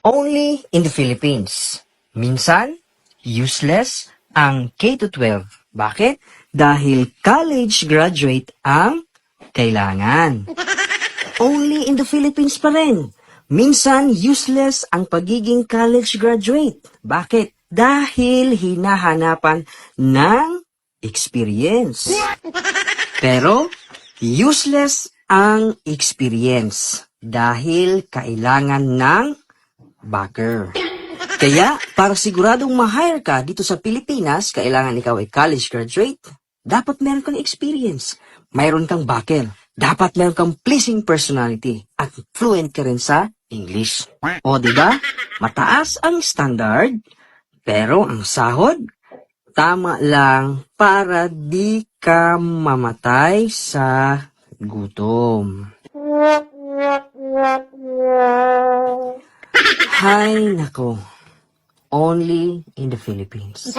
Only in the Philippines. Minsan, useless ang K-12. Bakit? Dahil college graduate ang kailangan. Only in the Philippines pa rin. Minsan, useless ang pagiging college graduate. Bakit? Dahil hinahanapan ng experience. Pero, useless ang experience dahil kailangan ng bagger. Kaya, para siguradong ma-hire ka dito sa Pilipinas, kailangan ikaw ay college graduate, dapat meron kang experience, mayroon kang backer, dapat meron kang pleasing personality, at fluent ka rin sa English. O, diba? Mataas ang standard, pero ang sahod, tama lang para di ka mamatay sa gutom. Hay nako, only in the Philippines.